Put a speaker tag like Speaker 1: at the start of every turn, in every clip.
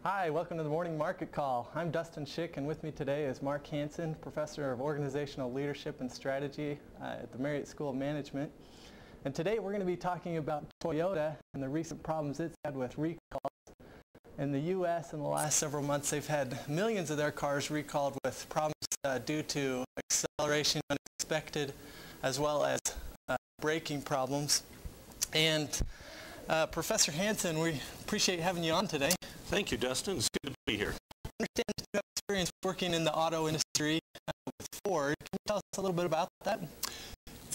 Speaker 1: Hi, welcome to the Morning Market Call. I'm Dustin Schick, and with me today is Mark Hansen, Professor of Organizational Leadership and Strategy at the Marriott School of Management. And today we're going to be talking about Toyota and the recent problems it's had with recalls. In the U.S. in the last several months, they've had millions of their cars recalled with problems due to acceleration unexpected, as well as braking problems. And Professor Hansen, we appreciate having you on today.
Speaker 2: Thank you, Dustin. It's good to be here.
Speaker 1: I understand you have experience working in the auto industry with Ford. Can you tell us a little bit about that?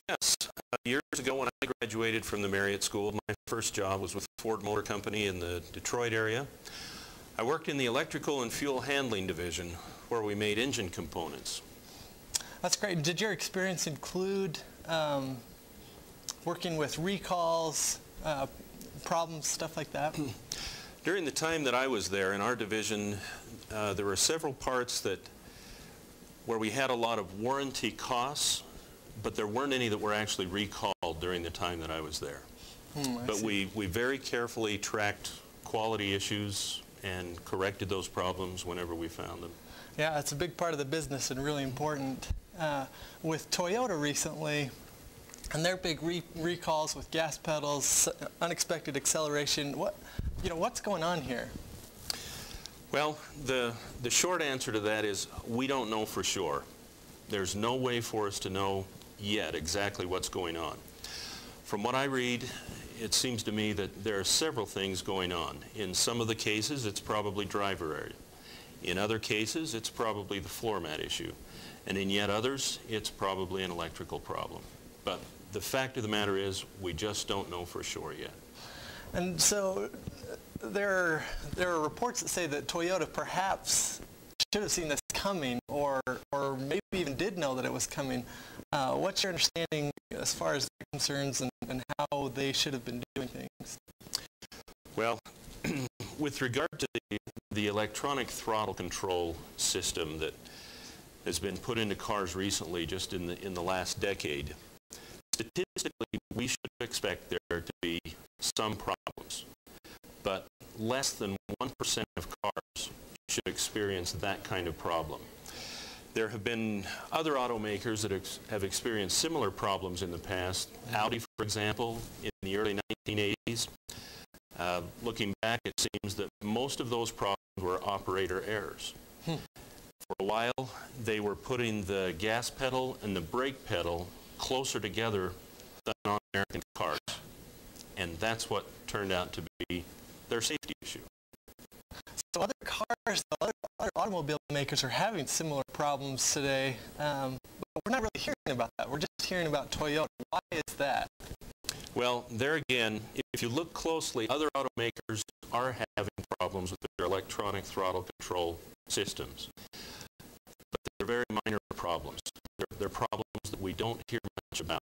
Speaker 2: Yes. Years ago when I graduated from the Marriott School, my first job was with Ford Motor Company in the Detroit area. I worked in the electrical and fuel handling division where we made engine components.
Speaker 1: That's great. Did your experience include working with recalls, problems, stuff like that?
Speaker 2: During the time that I was there in our division, there were several parts where we had a lot of warranty costs, but there weren't any that were actually recalled during the time that I was there. But we very carefully tracked quality issues and corrected those problems whenever we found them.
Speaker 1: Yeah, it's a big part of the business and really important. With Toyota recently, and their big recalls with gas pedals, unexpected acceleration, what's going on here?
Speaker 2: Well, the short answer to that is we don't know for sure. There's no way for us to know yet exactly what's going on. From what I read, it seems to me that there are several things going on. In some of the cases, it's probably driver error. In other cases, it's probably the floor mat issue. And in yet others, it's probably an electrical problem. But the fact of the matter is, we just don't know for sure yet.
Speaker 1: And so there are reports that say that Toyota perhaps should have seen this coming, or maybe even did know that it was coming. What's your understanding as far as that concerns and how they should have been doing things?
Speaker 2: Well, with regard to the electronic throttle control system that has been put into cars recently, just in the last decade, statistically, we should expect there to be some problems, but less than 1% of cars should experience that kind of problem. There have been other automakers that have experienced similar problems in the past. Audi, for example, in the early 1980s. Looking back, it seems that most of those problems were operator errors. For a while, they were putting the gas pedal and the brake pedal closer together than on American cars. And that's what turned out to be their safety issue.
Speaker 1: So other cars, other automobile makers are having similar problems today, but we're not really hearing about that. We're just hearing about Toyota. Why is that?
Speaker 2: Well, there again, if you look closely, other automakers are having problems with their electronic throttle control systems. But they're very minor problems. They're problems that we don't hear much about.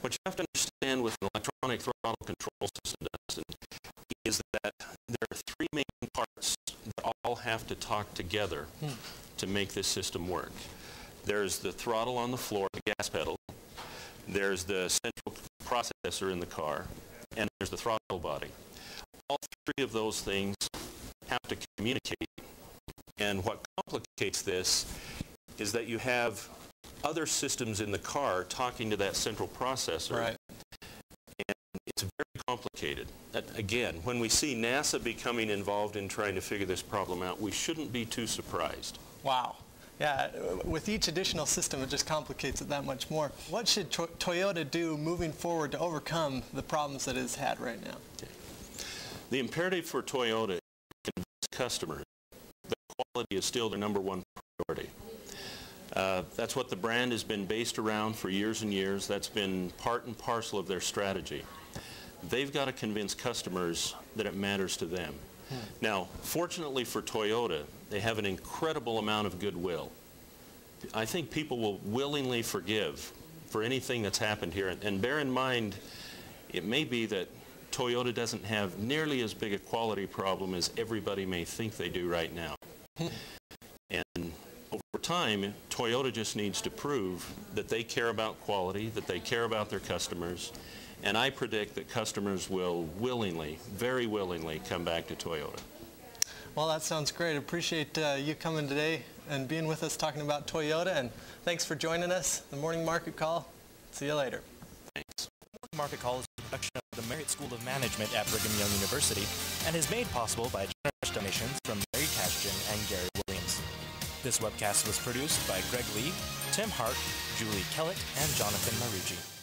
Speaker 2: What you have to understand with an electronic throttle control system, Dustin, is that there are three main parts that all have to talk together to make this system work. There's the throttle on the floor, the gas pedal. There's the central processor in the car, and there's the throttle body. All three of those things have to communicate. And what complicates this is that you have other systems in the car talking to that central processor.
Speaker 1: Right.
Speaker 2: And it's very complicated. Again, when we see NASA becoming involved in trying to figure this problem out, we shouldn't be too surprised.
Speaker 1: Wow. Yeah, with each additional system, it just complicates it that much more. What should Toyota do moving forward to overcome the problems that it's had right now?
Speaker 2: Okay. The imperative for Toyota is to convince customers that quality is still their #1 priority. That's what the brand has been based around for years and years. That's been part and parcel of their strategy. They've got to convince customers that it matters to them. Now, fortunately for Toyota, they have an incredible amount of goodwill. I think people will willingly forgive for anything that's happened here. And bear in mind, it may be that Toyota doesn't have nearly as big a quality problem as everybody may think they do right now. And over time, Toyota just needs to prove that they care about quality, that they care about their customers, and I predict that customers will willingly, very willingly, come back to Toyota.
Speaker 1: Well, that sounds great. Appreciate you coming today and being with us talking about Toyota, and thanks for joining us. The Morning Market Call. See you later.
Speaker 2: Thanks.
Speaker 3: The Morning Market Call is a production of the Marriott School of Management at Brigham Young University and is made possible by generous donations from Mary Cashton and Gary Williams. This webcast was produced by Greg Lee, Tim Hart, Julie Kellett, and Jonathan Marucci.